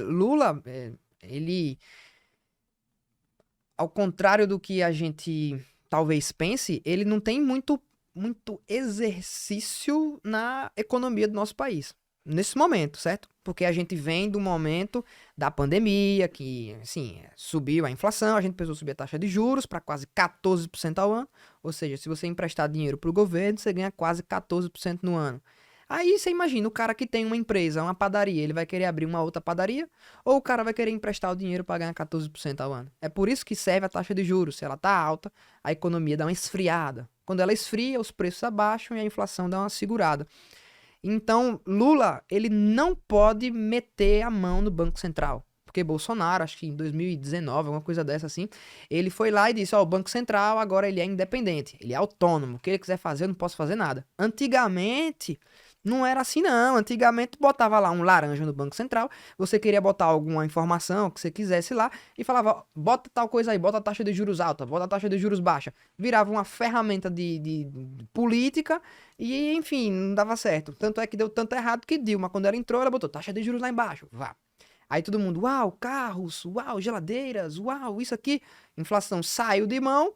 Lula, ele, ao contrário do que a gente talvez pense, ele não tem muito exercício na economia do nosso país. Nesse momento, certo? Porque a gente vem do momento da pandemia, que, assim, subiu a inflação, a gente precisou subir a taxa de juros para quase 14% ao ano. Ou seja, se você emprestar dinheiro para o governo, você ganha quase 14% no ano. Aí você imagina, o cara que tem uma empresa, uma padaria, ele vai querer abrir uma outra padaria? Ou o cara vai querer emprestar o dinheiro para ganhar 14% ao ano? É por isso que serve a taxa de juros. Se ela tá alta, a economia dá uma esfriada. Quando ela esfria, os preços abaixam e a inflação dá uma segurada. Então, Lula, ele não pode meter a mão no Banco Central. Porque Bolsonaro, acho que em 2019, alguma coisa dessa assim, ele foi lá e disse: Ó, o Banco Central agora ele é independente, ele é autônomo, o que ele quiser fazer, eu não posso fazer nada. Antigamente, não era assim não. Antigamente botava lá um laranja no Banco Central, você queria botar alguma informação que você quisesse lá e falava: bota tal coisa aí, bota a taxa de juros alta, bota a taxa de juros baixa. Virava uma ferramenta de política e, enfim, não dava certo. Tanto é que deu tanto errado que Dilma, quando ela entrou, ela botou taxa de juros lá embaixo. Vá. Aí todo mundo, uau, carros, uau, geladeiras, uau, isso aqui. Inflação saiu de mão,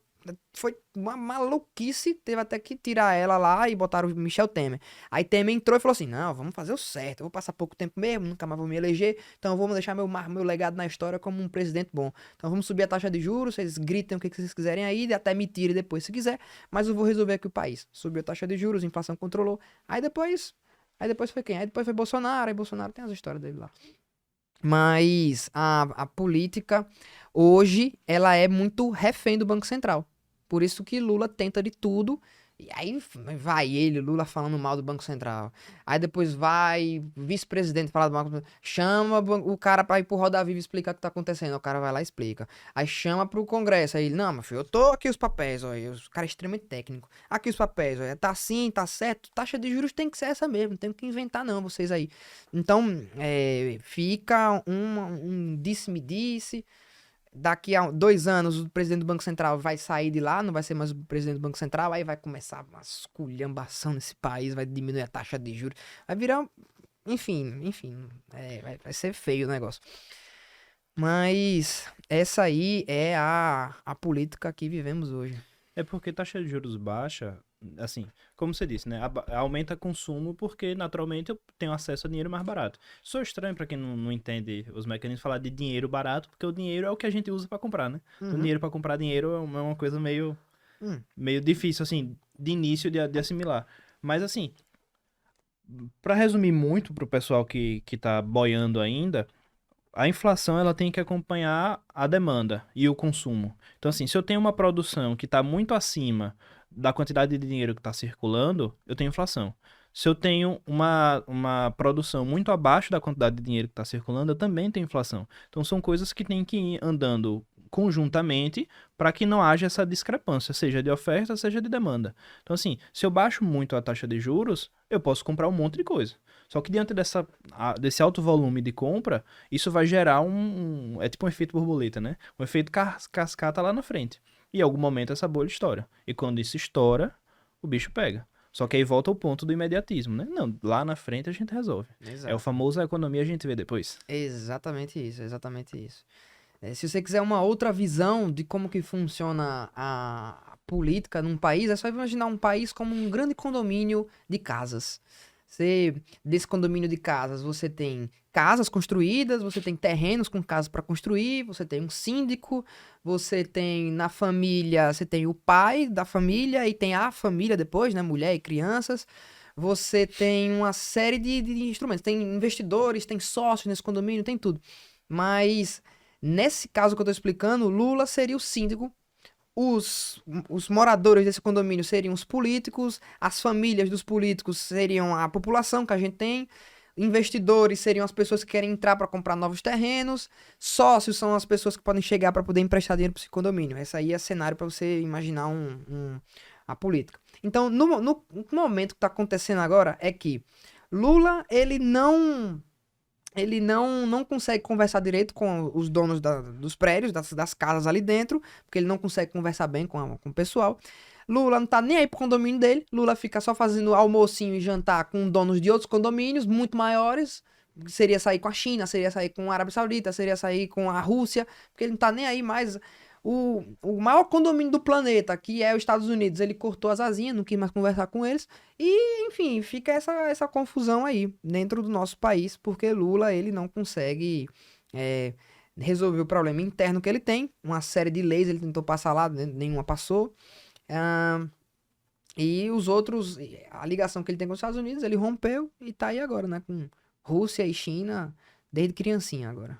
foi uma maluquice, teve até que tirar ela lá e botar o Michel Temer. Aí Temer entrou e falou assim: não, vamos fazer o certo, eu vou passar pouco tempo mesmo, nunca mais vou me eleger, então vamos deixar meu legado na história como um presidente bom. Então vamos subir a taxa de juros, vocês gritem o que vocês quiserem aí, até me tirem depois se quiser, mas eu vou resolver aqui o país. Subiu a taxa de juros, a inflação controlou. Aí depois foi quem? Aí depois foi Bolsonaro, aí Bolsonaro tem as histórias dele lá. Mas a política hoje ela é muito refém do Banco Central. Por isso que Lula tenta de tudo. E aí vai ele, Lula falando mal do Banco Central. Aí depois vai vice-presidente falar do Banco Central. Chama o cara pra ir pro Roda Viva explicar o que tá acontecendo. O cara vai lá e explica. Aí chama pro Congresso. Aí ele, não, meu filho, eu tô aqui os papéis, olha. O cara é extremamente técnico. Aqui os papéis, olha. Tá assim, tá certo. Taxa de juros tem que ser essa mesmo. Não tem que inventar, não, vocês aí. Então, fica um disse-me-disse. Daqui a 2 anos, o presidente do Banco Central vai sair de lá, não vai ser mais o presidente do Banco Central, aí vai começar uma esculhambação nesse país, vai diminuir a taxa de juros, vai virar. Enfim, vai ser feio o negócio. Mas essa aí é a política que vivemos hoje. É porque taxa de juros baixa, assim, como você disse, né? Aumenta consumo porque naturalmente eu tenho acesso a dinheiro mais barato. Sou estranho pra quem não entende os mecanismos falar de dinheiro barato, porque o dinheiro é o que a gente usa pra comprar, né? Então, Uhum. dinheiro pra comprar dinheiro é uma coisa Hum. meio difícil, assim, de início de assimilar. Mas, assim, pra resumir muito pro pessoal que tá boiando ainda, a inflação ela tem que acompanhar a demanda e o consumo. Então, assim, se eu tenho uma produção que está muito acima da quantidade de dinheiro que está circulando, eu tenho inflação. Se eu tenho uma produção muito abaixo da quantidade de dinheiro que está circulando, eu também tenho inflação. Então, são coisas que têm que ir andando conjuntamente para que não haja essa discrepância, seja de oferta, seja de demanda. Então, assim, se eu baixo muito a taxa de juros, eu posso comprar um monte de coisa. Só que diante desse alto volume de compra, isso vai gerar é tipo um efeito borboleta, né? Um efeito cascata lá na frente. E em algum momento essa bolha estoura. E quando isso estoura, o bicho pega. Só que aí volta ao ponto do imediatismo, né? Não, lá na frente a gente resolve. É o Exato. famoso a economia a gente vê depois. Exatamente isso, exatamente isso. Se você quiser uma outra visão de como que funciona a política num país, é só imaginar um país como um grande condomínio de casas. Desse condomínio de casas, você tem casas construídas, você tem terrenos com casas para construir, você tem um síndico, você tem na família, você tem o pai da família e tem a família depois, né, mulher e crianças. Você tem uma série de instrumentos, tem investidores, tem sócios nesse condomínio, tem tudo. Mas nesse caso que eu tô explicando, Lula seria o síndico, os moradores desse condomínio seriam os políticos, as famílias dos políticos seriam a população que a gente tem, investidores seriam as pessoas que querem entrar para comprar novos terrenos, sócios são as pessoas que podem chegar para poder emprestar dinheiro para esse condomínio. Esse aí é cenário para você imaginar a política. Então, no momento que está acontecendo agora é que Lula, ele não consegue conversar direito com os donos dos prédios, das casas ali dentro, porque ele não consegue conversar bem com o pessoal. Lula não tá nem aí pro condomínio dele. Lula fica só fazendo almocinho e jantar com donos de outros condomínios, muito maiores, seria sair com a China, seria sair com a Arábia Saudita, seria sair com a Rússia, porque ele não tá nem aí mais. O maior condomínio do planeta, que é os Estados Unidos, ele cortou as asinhas, não quis mais conversar com eles. E, enfim, fica essa confusão aí dentro do nosso país, porque Lula, ele não consegue resolver o problema interno que ele tem. Uma série de leis ele tentou passar lá, nenhuma passou. E os outros, a ligação que ele tem com os Estados Unidos, ele rompeu e tá aí agora, né? Com Rússia e China, desde criancinha agora.